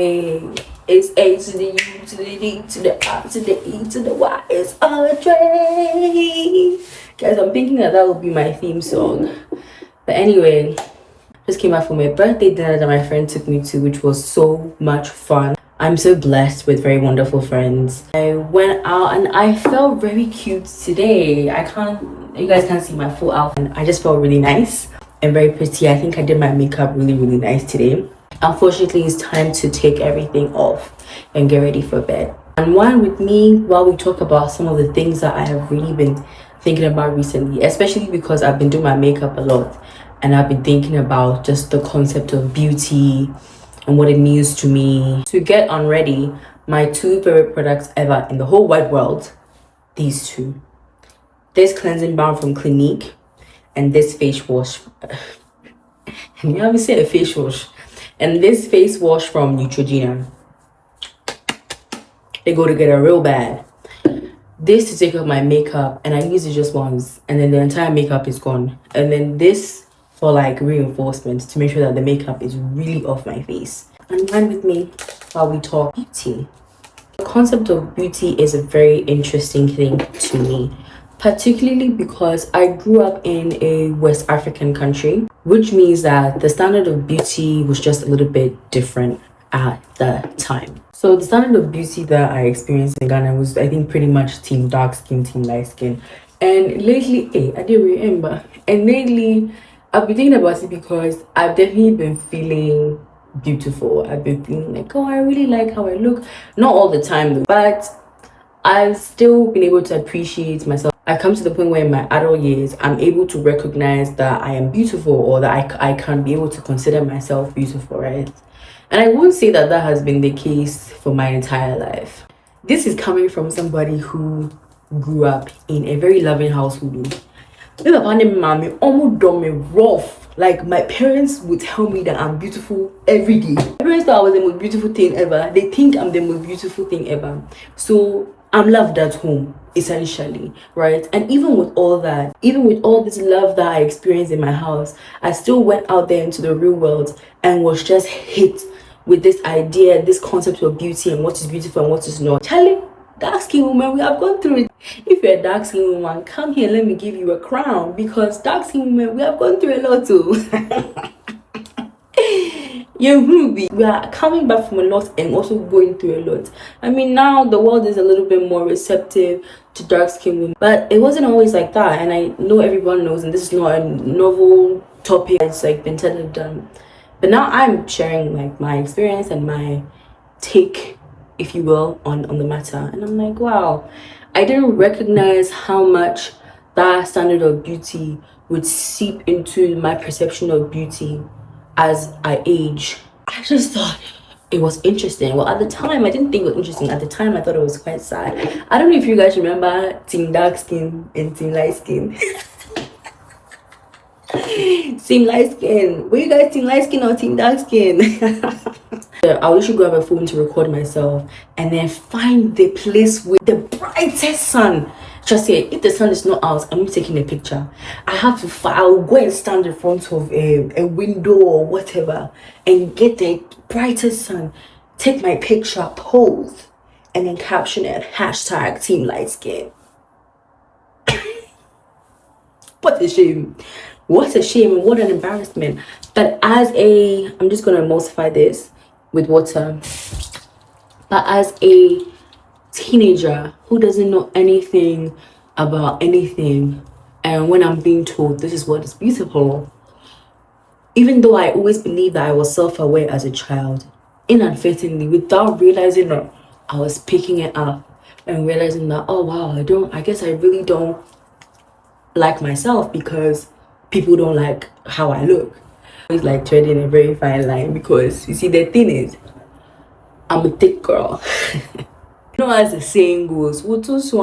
Hey, it's A to the U to the D to the I to the E to the Y. It's Andre. Guys, I'm thinking that would be my theme song. But anyway, just came back from a birthday dinner that my friend took me to, which was so much fun. I'm so blessed with very wonderful friends. I went out and I felt very cute today. You guys can't see my full outfit. I just felt really nice and very pretty. I think I did my makeup really nice today. Unfortunately, it's time to take everything off and get ready for bed. Unwind with me while we talk about some of the things that I have really been thinking about recently, especially because I've been doing my makeup a lot and I've been thinking about just the concept of beauty and what it means to me. To get on ready, my two favorite products ever in the whole wide world, these two. This cleansing balm from Clinique and this face wash. You have me say a face wash. And this face wash from Neutrogena. They go together real bad. This to take off my makeup, and I use it just once, and then the entire makeup is gone. And then this for like reinforcement to make sure that the makeup is really off my face. Unwind with me while we talk beauty. The concept of beauty is a very interesting thing to me, particularly because I grew up in a West African country, which means that the standard of beauty was just a little bit different at the time. So the standard of beauty that I experienced in Ghana was, I think, pretty much team dark skin, team light skin. And lately, I didn't remember. And lately, I've been thinking about it because I've definitely been feeling beautiful. I've been feeling like, oh, I really like how I look. Not all the time though, but I've still been able to appreciate myself. I've come to the point where in my adult years, I'm able to recognize that I am beautiful, or that I can be able to consider myself beautiful, right? And I won't say that that has been the case for my entire life. This is coming from somebody who grew up in a very loving household. Rough. Like, my parents would tell me that I'm beautiful every day. My parents thought I was the most beautiful thing ever. They think I'm the most beautiful thing ever. So I'm loved at home, essentially, right? And even with all that, even with all this love that I experienced in my house, I still went out there into the real world and was just hit with this idea, this concept of beauty and what is beautiful and what is not. Charlie, dark skin woman, we have gone through it. If you're a dark skin woman, come here, let me give you a crown, because dark skin women, we have gone through a lot too. We are coming back from a lot and also going through a lot. I mean, now the world is a little bit more receptive to dark skin women, but it wasn't always like that. And I know everyone knows, and this is not a novel topic. It's like been said and done. But now I'm sharing like my experience and my take, if you will, on the matter. And I'm like, wow, I didn't recognize how much that standard of beauty would seep into my perception of beauty as I age. I just thought it was interesting. Well, at the time, I didn't think it was interesting. At the time, I thought it was quite sad. I don't know if you guys remember team dark skin and team light skin. Team light skin. Were you guys team light skin or team dark skin? I would usually grab a phone to record myself and then find the place with the brightest sun. Just say, if the sun is not out, I'm taking a picture. I'll go and stand in front of a window or whatever and get the brightest sun, take my picture, pose, and then caption it, hashtag team light skin. What a shame. What a shame and what an embarrassment. But I'm just going to emulsify this with water. But as a teenager who doesn't know anything about anything, and when I'm being told this is what is beautiful, even though I always believed that I was self-aware as a child, inadvertently, without realizing that I was picking it up and realizing that, oh wow, I guess I really don't like myself because people don't like how I look. It's like treading a very fine line, because you see, the thing is, I'm a thick girl. You know, as the saying goes, there's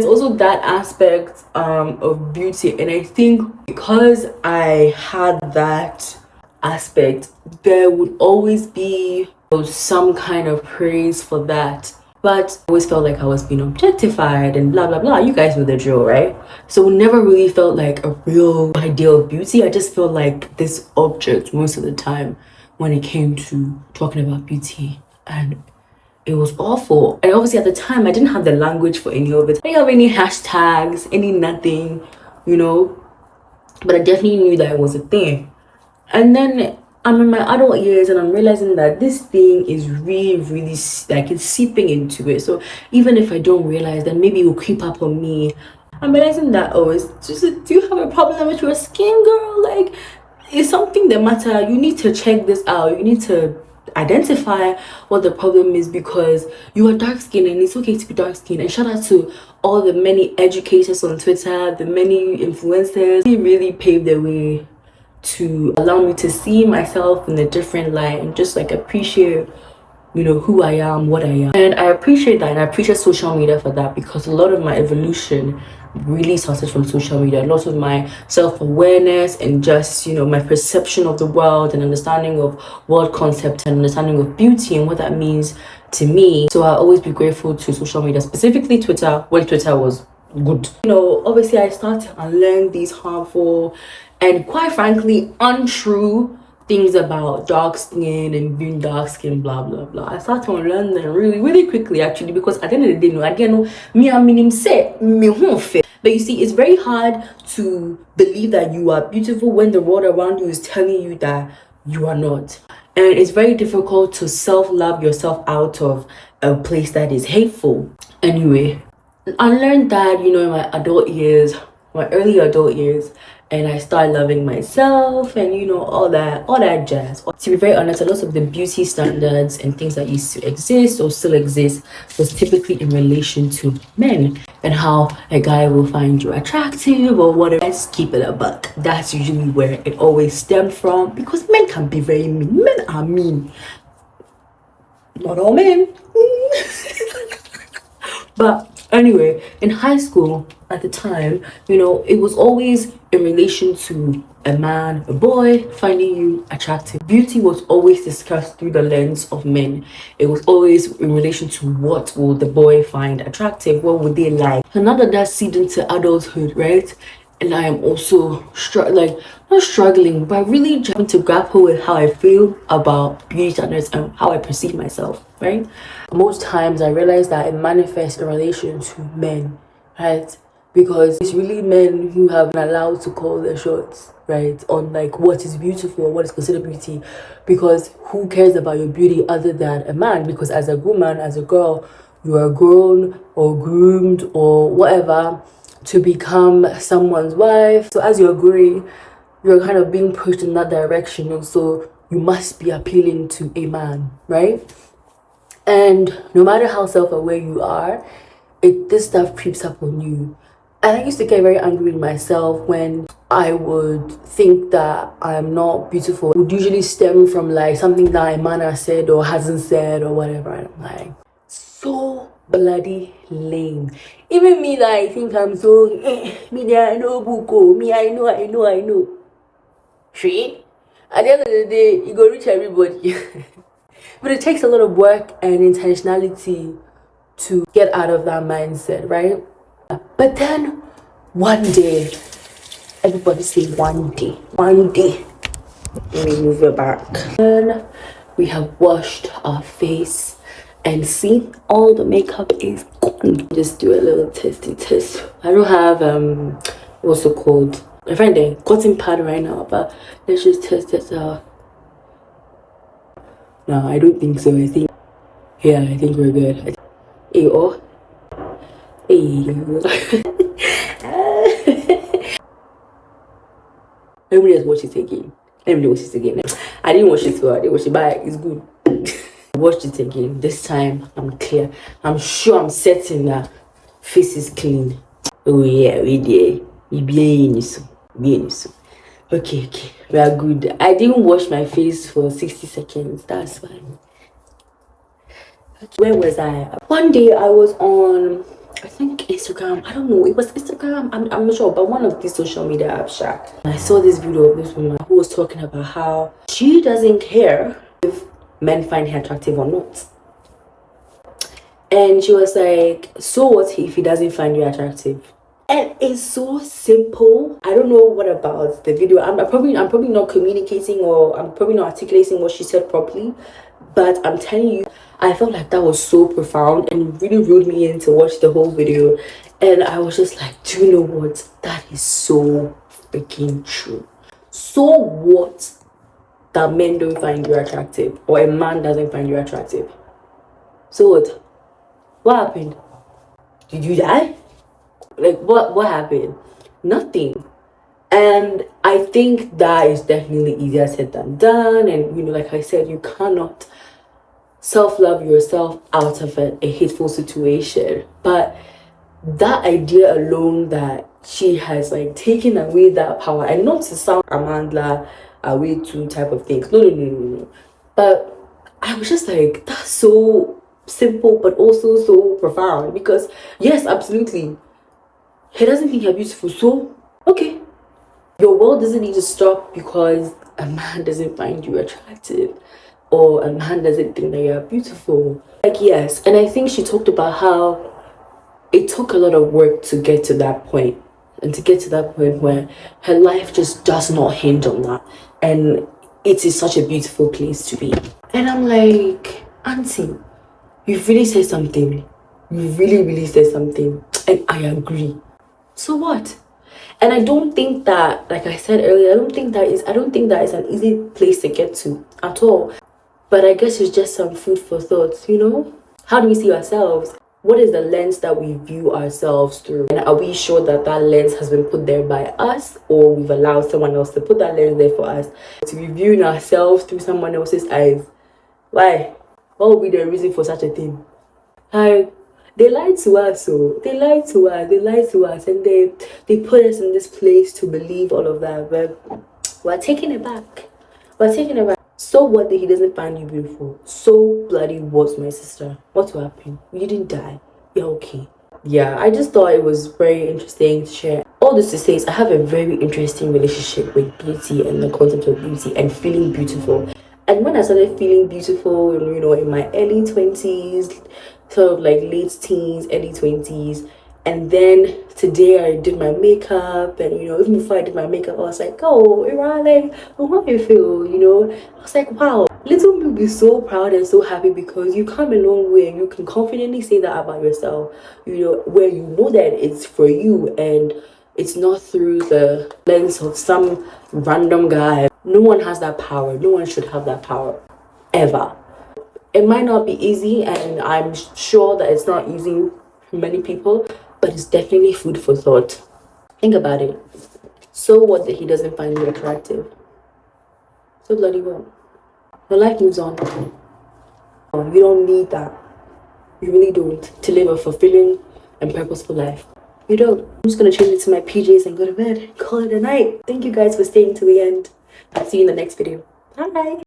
also that aspect of beauty, and I think because I had that aspect, there would always be some kind of praise for that. But I always felt like I was being objectified and blah blah blah. You guys know the drill, right? So it never really felt like a real ideal of beauty. I just felt like this object most of the time when it came to talking about beauty, and it was awful. And obviously at the time I didn't have the language for any of it. I didn't have any hashtags, any nothing, you know, but I definitely knew that it was a thing. And then I'm in my adult years and I'm realizing that this thing is really like it's seeping into it. So even if I don't realize, then maybe it will creep up on me. I'm realizing that, oh, it's just do you have a problem with your skin, girl? Like, it's something that matter. You need to check this out. You need to identify what the problem is, because you are dark skinned and it's okay to be dark skinned. And shout out to all the many educators on Twitter, the many influencers. They really paved the way to allow me to see myself in a different light and just like appreciate, you know, who I am, what I am. And I appreciate that, and I appreciate social media for that, because a lot of my evolution really started from social media. A lot of my self-awareness and just, you know, my perception of the world and understanding of world concept and understanding of beauty and what that means to me. So I'll always be grateful to social media, specifically Twitter, when Twitter was good. You know, obviously I started to unlearn these harmful and quite frankly untrue things about dark skin and being dark skin, blah blah blah. I started to learn them really quickly, actually, because at the end of the day, no, I didn't know me and me say me who fit. But you see, it's very hard to believe that you are beautiful when the world around you is telling you that you are not. And it's very difficult to self-love yourself out of a place that is hateful. Anyway, I learned that, you know, in my adult years, my early adult years, and I started loving myself and, you know, all that jazz. To be very honest, a lot of the beauty standards and things that used to exist or still exist was typically in relation to men and how a guy will find you attractive or whatever. Let's keep it a buck. That's usually where it always stemmed from, because men can be very mean. Men are mean. Not all men. But anyway, in high school at the time, you know, it was always in relation to a man, a boy finding you attractive. Beauty was always discussed through the lens of men. It was always in relation to what will the boy find attractive, what would they like. And now that that's seeped into adulthood, right? And I am also not struggling, but really trying to grapple with how I feel about beauty standards and how I perceive myself, right? Most times I realize that it manifests in relation to men, right? Because it's really men who have been allowed to call the shots, right, on like what is beautiful or what is considered beauty. Because who cares about your beauty other than a man? Because as a woman, as a girl, you are grown or groomed or whatever to become someone's wife. So as you're growing, you're kind of being pushed in that direction, and so you must be appealing to a man, right? And no matter how self-aware you are, this stuff creeps up on you. And I used to get very angry with myself when I would think that I'm not beautiful. It would usually stem from like something that a man has said or hasn't said or whatever, and I'm like, so bloody lame. Even me that I think I'm so me there, I know buko, me I know. She, at the end of the day, you go reach everybody. But it takes a lot of work and intentionality to get out of that mindset, right? But then one day, everybody say one day, let me move it back. And we have washed our face and see all the makeup is gone. Just do a little testy test. I don't have what's it called? I find a cotton pad right now, but let's just test this out. No, I don't think so. I think we're good. Hey, oh. Hey. Let me just watch it again. I didn't watch it so I didn't watch it back. It's good. Watch it again. This time I'm clear. I'm sure I'm certain that face is clean. Oh yeah, we did. Okay, we are good. I didn't wash my face for 60 seconds. That's fine. Where was I? One day I was on, I think Instagram. I don't know. It was Instagram. I'm not sure, but one of these social media apps. I saw this video of this woman who was talking about how she doesn't care if men find her attractive or not. And she was like, so what if he doesn't find you attractive? And it's so simple. I don't know what about the video. I'm probably not communicating, or I'm probably not articulating what she said properly. But I'm telling you, I felt like that was so profound and really ruled me in to watch the whole video. And I was just like, do you know what? That is so freaking true. So what that men don't find you attractive, or a man doesn't find you attractive? So what? What happened? Did you die? Like what happened? Nothing. And I think that is definitely easier said than done. And like I said, you cannot self-love yourself out of a hateful situation. But that idea alone, that she has like taken away that power, and not to sound Amanda away to type of things. No. But I was just like, that's so simple but also so profound. Because yes, absolutely, he doesn't think you're beautiful, so okay, your world doesn't need to stop because a man doesn't find you attractive, or a man doesn't think that you're beautiful. Like, yes. And I think she talked about how it took a lot of work to get to that point, and to get to that point where her life just does not hinge on that, and it is such a beautiful place to be. And I'm like, auntie, you've really said something. You really said something, and I agree. So what? And I don't think that, like I said earlier, I don't think that is an easy place to get to at all. But I guess it's just some food for thought, How do we see ourselves? What is the lens that we view ourselves through? And are we sure that that lens has been put there by us, or we've allowed someone else to put that lens there for us? To be viewing ourselves through someone else's eyes. Why? What would be the reason for such a thing? They lied to us, they lied to us, and they put us in this place to believe all of that. But we're taking it back. So what that he doesn't find you beautiful? So bloody what, my sister? What will happen? You didn't die. You're okay. Yeah, I just thought it was very interesting to share. All this to say is I have a very interesting relationship with beauty and the concept of beauty and feeling beautiful. And when I started feeling beautiful, in my early 20s, sort of like late teens, early 20s, and then today I did my makeup, and even before I did my makeup, I was like, oh, Irale, how do you feel? I was like, wow, little me will be so proud and so happy, because you come a long way and you can confidently say that about yourself, where you know that it's for you and it's not through the lens of some random guy. No one has that power. No one should have that power, ever. It might not be easy, and I'm sure that it's not easy for many people, but it's definitely food for thought. Think about it. So what that he doesn't find you attractive? So bloody what? Your life moves on. You don't need that. You really don't, to live a fulfilling and purposeful life. You don't. I'm just gonna change it to my PJs and go to bed. Call it a night. Thank you guys for staying to the end. I'll see you in the next video. Bye.